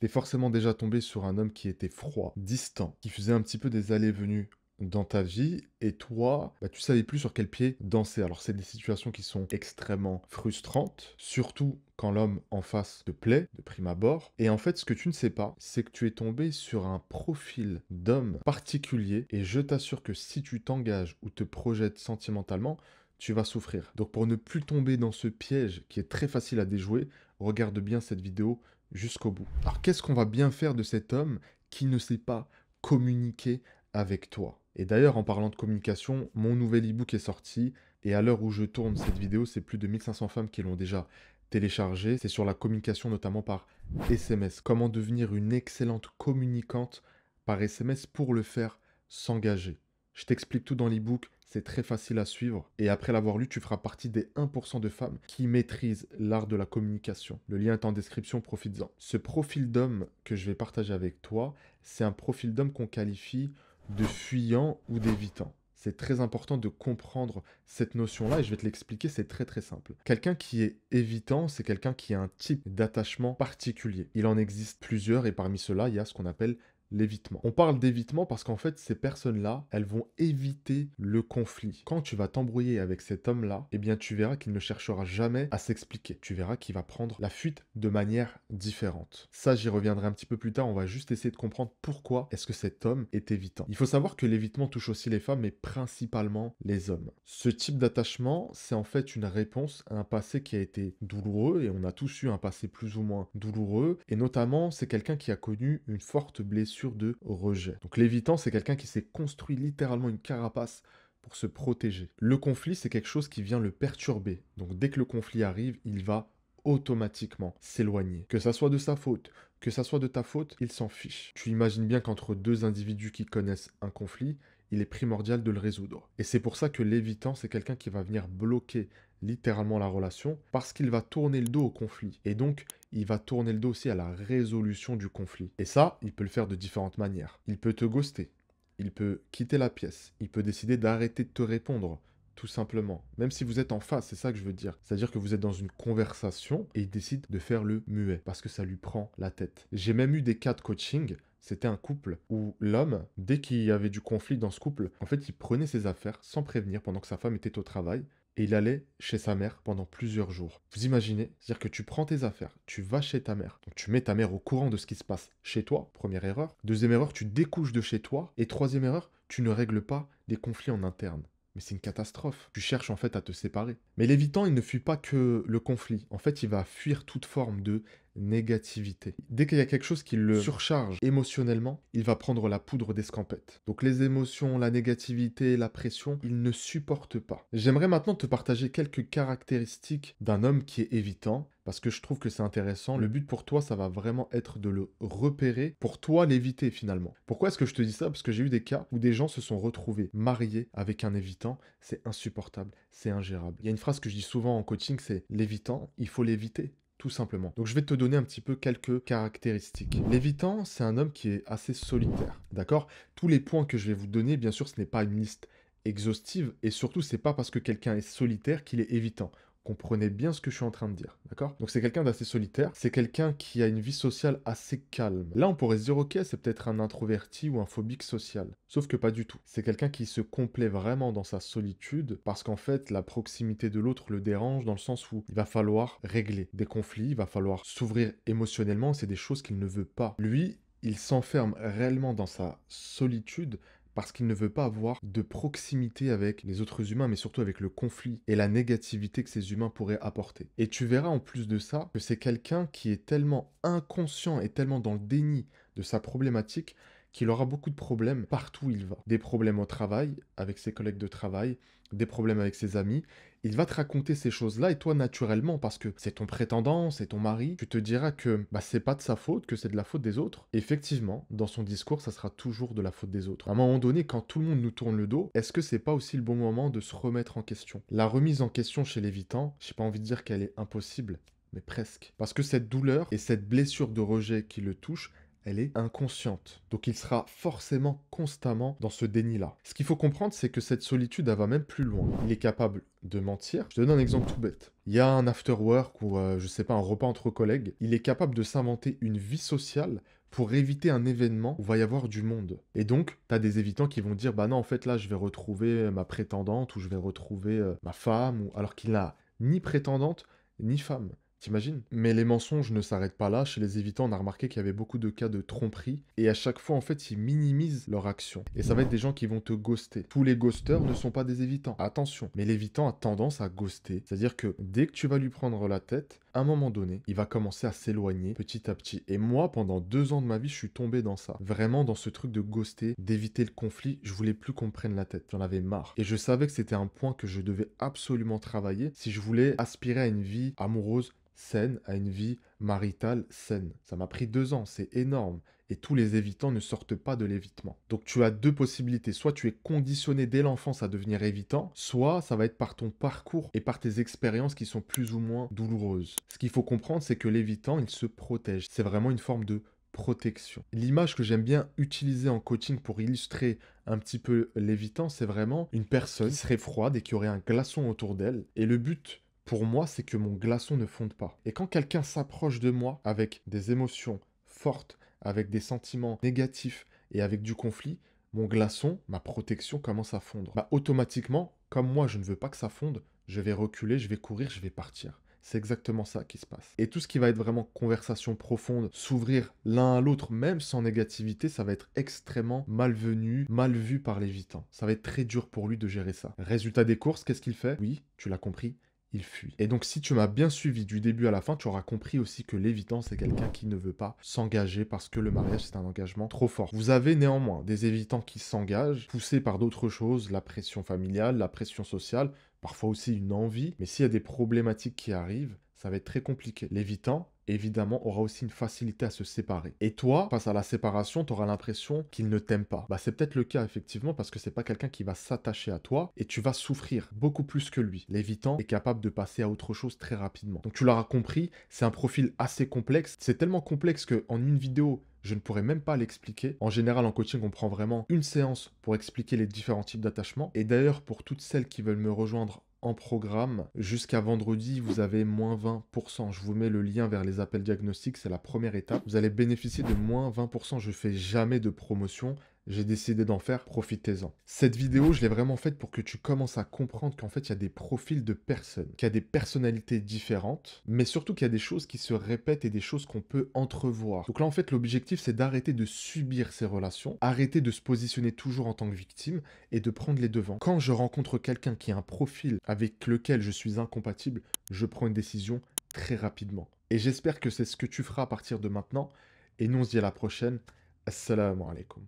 T'es forcément déjà tombé sur un homme qui était froid, distant, qui faisait un petit peu des allées-venues dans ta vie, et toi, bah, tu savais plus sur quel pied danser. Alors, c'est des situations qui sont extrêmement frustrantes, surtout quand l'homme en face te plaît, de prime abord. Et en fait, ce que tu ne sais pas, c'est que tu es tombé sur un profil d'homme particulier, et je t'assure que si tu t'engages ou te projettes sentimentalement, tu vas souffrir. Donc, pour ne plus tomber dans ce piège qui est très facile à déjouer, regarde bien cette vidéo jusqu'au bout. Alors, qu'est-ce qu'on va bien faire de cet homme qui ne sait pas communiquer avec toi? Et d'ailleurs, en parlant de communication, mon nouvel e-book est sorti, et à l'heure où je tourne cette vidéo, c'est plus de 1500 femmes qui l'ont déjà téléchargé. C'est sur la communication, notamment par SMS. Comment devenir une excellente communicante par SMS pour le faire s'engager. Je t'explique tout dans l'e-book, c'est très facile à suivre. Et après l'avoir lu, tu feras partie des 1% de femmes qui maîtrisent l'art de la communication. Le lien est en description, profites-en. Ce profil d'homme que je vais partager avec toi, c'est un profil d'homme qu'on qualifie de fuyant ou d'évitant. C'est très important de comprendre cette notion-là et je vais te l'expliquer, c'est très très simple. Quelqu'un qui est évitant, c'est quelqu'un qui a un type d'attachement particulier. Il en existe plusieurs et parmi ceux-là, il y a ce qu'on appelle l'évitement. On parle d'évitement parce qu'en fait, ces personnes-là, elles vont éviter le conflit. Quand tu vas t'embrouiller avec cet homme-là, eh bien, tu verras qu'il ne cherchera jamais à s'expliquer. Tu verras qu'il va prendre la fuite de manière différente. Ça, j'y reviendrai un petit peu plus tard. On va juste essayer de comprendre pourquoi est-ce que cet homme est évitant. Il faut savoir que l'évitement touche aussi les femmes, mais principalement les hommes. Ce type d'attachement, c'est en fait une réponse à un passé qui a été douloureux, et on a tous eu un passé plus ou moins douloureux, et notamment, c'est quelqu'un qui a connu une forte blessure de rejet. Donc l'évitant, c'est quelqu'un qui s'est construit littéralement une carapace pour se protéger. Le conflit, c'est quelque chose qui vient le perturber. Donc dès que le conflit arrive, il va automatiquement s'éloigner. Que ça soit de sa faute, que ça soit de ta faute, il s'en fiche. Tu imagines bien qu'entre deux individus qui connaissent un conflit, il est primordial de le résoudre. Et c'est pour ça que l'évitant, c'est quelqu'un qui va venir bloquer littéralement la relation parce qu'il va tourner le dos au conflit. Et donc, il va tourner le dos aussi à la résolution du conflit. Et ça, il peut le faire de différentes manières. Il peut te ghoster. Il peut quitter la pièce. Il peut décider d'arrêter de te répondre. Tout simplement. Même si vous êtes en face, c'est ça que je veux dire. C'est-à-dire que vous êtes dans une conversation et il décide de faire le muet parce que ça lui prend la tête. J'ai même eu des cas de coaching. C'était un couple où l'homme, dès qu'il y avait du conflit dans ce couple, en fait, il prenait ses affaires sans prévenir pendant que sa femme était au travail et il allait chez sa mère pendant plusieurs jours. Vous imaginez? C'est-à-dire que tu prends tes affaires, tu vas chez ta mère, donc tu mets ta mère au courant de ce qui se passe chez toi, première erreur. Deuxième erreur, tu découches de chez toi. Et troisième erreur, tu ne règles pas des conflits en interne. Mais c'est une catastrophe. Tu cherches en fait à te séparer. Mais l'évitant, il ne fuit pas que le conflit. En fait, il va fuir toute forme de négativité. Dès qu'il y a quelque chose qui le surcharge émotionnellement, il va prendre la poudre d'escampette. Donc les émotions, la négativité, la pression, il ne supporte pas. J'aimerais maintenant te partager quelques caractéristiques d'un homme qui est évitant, parce que je trouve que c'est intéressant. Le but pour toi, ça va vraiment être de le repérer, pour toi l'éviter finalement. Pourquoi est-ce que je te dis ça? Parce que j'ai eu des cas où des gens se sont retrouvés mariés avec un évitant. C'est insupportable, c'est ingérable. Il y a une phrase que je dis souvent en coaching, c'est l'évitant, il faut l'éviter. Tout simplement. Donc je vais te donner un petit peu quelques caractéristiques. L'évitant, c'est un homme qui est assez solitaire. D'accord? Tous les points que je vais vous donner, bien sûr, ce n'est pas une liste exhaustive, et surtout, c'est pas parce que quelqu'un est solitaire qu'il est évitant. Comprenez bien ce que je suis en train de dire, d'accord? Donc c'est quelqu'un d'assez solitaire, c'est quelqu'un qui a une vie sociale assez calme. Là, on pourrait se dire, ok, c'est peut-être un introverti ou un phobique social. Sauf que pas du tout. C'est quelqu'un qui se complaît vraiment dans sa solitude, parce qu'en fait, la proximité de l'autre le dérange, dans le sens où il va falloir régler des conflits, il va falloir s'ouvrir émotionnellement, c'est des choses qu'il ne veut pas. Lui, il s'enferme réellement dans sa solitude, parce qu'il ne veut pas avoir de proximité avec les autres humains, mais surtout avec le conflit et la négativité que ces humains pourraient apporter. Et tu verras en plus de ça que c'est quelqu'un qui est tellement inconscient et tellement dans le déni de sa problématique qu'il aura beaucoup de problèmes partout où il va. Des problèmes au travail, avec ses collègues de travail, des problèmes avec ses amis. Il va te raconter ces choses-là et toi, naturellement, parce que c'est ton prétendant, c'est ton mari, tu te diras que bah, c'est pas de sa faute, que c'est de la faute des autres. Effectivement, dans son discours, ça sera toujours de la faute des autres. À un moment donné, quand tout le monde nous tourne le dos, est-ce que c'est pas aussi le bon moment de se remettre en question? La remise en question chez l'évitant, j'ai pas envie de dire qu'elle est impossible, mais presque. Parce que cette douleur et cette blessure de rejet qui le touche, elle est inconsciente. Donc il sera forcément constamment dans ce déni-là. Ce qu'il faut comprendre, c'est que cette solitude, elle va même plus loin. Il est capable de mentir. Je te donne un exemple tout bête. Il y a un after work ou, je sais pas, un repas entre collègues. Il est capable de s'inventer une vie sociale pour éviter un événement où va y avoir du monde. Et donc, tu as des évitants qui vont dire, bah non, en fait, là, je vais retrouver ma prétendante ou je vais retrouver ma femme, ou... alors qu'il n'a ni prétendante ni femme. T'imagines? Mais les mensonges ne s'arrêtent pas là. Chez les évitants, on a remarqué qu'il y avait beaucoup de cas de tromperie. Et à chaque fois, en fait, ils minimisent leur action. Et ça va être des gens qui vont te ghoster. Tous les ghosters ne sont pas des évitants. Attention. Mais l'évitant a tendance à ghoster. C'est-à-dire que dès que tu vas lui prendre la tête, à un moment donné, il va commencer à s'éloigner petit à petit. Et moi, pendant 2 ans de ma vie, je suis tombé dans ça. Vraiment dans ce truc de ghoster, d'éviter le conflit. Je voulais plus qu'on me prenne la tête. J'en avais marre. Et je savais que c'était un point que je devais absolument travailler si je voulais aspirer à une vie amoureuse saine, à une vie maritale saine. Ça m'a pris 2 ans, c'est énorme. Et tous les évitants ne sortent pas de l'évitement. Donc tu as deux possibilités. Soit tu es conditionné dès l'enfance à devenir évitant, soit ça va être par ton parcours et par tes expériences qui sont plus ou moins douloureuses. Ce qu'il faut comprendre, c'est que l'évitant, il se protège. C'est vraiment une forme de protection. L'image que j'aime bien utiliser en coaching pour illustrer un petit peu l'évitant, c'est vraiment une personne qui serait froide et qui aurait un glaçon autour d'elle. Et le but pour moi, c'est que mon glaçon ne fonde pas. Et quand quelqu'un s'approche de moi avec des émotions fortes, avec des sentiments négatifs et avec du conflit, mon glaçon, ma protection commence à fondre. Bah, automatiquement, comme moi, je ne veux pas que ça fonde, je vais reculer, je vais courir, je vais partir. C'est exactement ça qui se passe. Et tout ce qui va être vraiment conversation profonde, s'ouvrir l'un à l'autre, même sans négativité, ça va être extrêmement malvenu, mal vu par l'évitant. Ça va être très dur pour lui de gérer ça. Résultat des courses, qu'est-ce qu'il fait? Oui, tu l'as compris, il fuit. Et donc si tu m'as bien suivi du début à la fin, tu auras compris aussi que l'évitant, c'est quelqu'un qui ne veut pas s'engager parce que le mariage, c'est un engagement trop fort. Vous avez néanmoins des évitants qui s'engagent, poussés par d'autres choses, la pression familiale, la pression sociale, parfois aussi une envie. Mais s'il y a des problématiques qui arrivent, ça va être très compliqué. L'évitant, évidemment, aura aussi une facilité à se séparer. Et toi, face à la séparation, tu auras l'impression qu'il ne t'aime pas. Bah, c'est peut-être le cas, effectivement, parce que c'est pas quelqu'un qui va s'attacher à toi et tu vas souffrir beaucoup plus que lui. L'évitant est capable de passer à autre chose très rapidement. Donc, tu l'auras compris, c'est un profil assez complexe. C'est tellement complexe qu'en une vidéo, je ne pourrais même pas l'expliquer. En général, en coaching, on prend vraiment une séance pour expliquer les différents types d'attachement. Et d'ailleurs, pour toutes celles qui veulent me rejoindre en programme, jusqu'à vendredi, vous avez moins 20%. Je vous mets le lien vers les appels diagnostiques, c'est la première étape. Vous allez bénéficier de moins 20%. Je fais jamais de promotion. J'ai décidé d'en faire, profitez-en. Cette vidéo, je l'ai vraiment faite pour que tu commences à comprendre qu'en fait, il y a des profils de personnes, qu'il y a des personnalités différentes, mais surtout qu'il y a des choses qui se répètent et des choses qu'on peut entrevoir. Donc là, en fait, l'objectif, c'est d'arrêter de subir ces relations, arrêter de se positionner toujours en tant que victime et de prendre les devants. Quand je rencontre quelqu'un qui a un profil avec lequel je suis incompatible, je prends une décision très rapidement. Et j'espère que c'est ce que tu feras à partir de maintenant. Et nous, on se dit à la prochaine. Assalamu alaikum.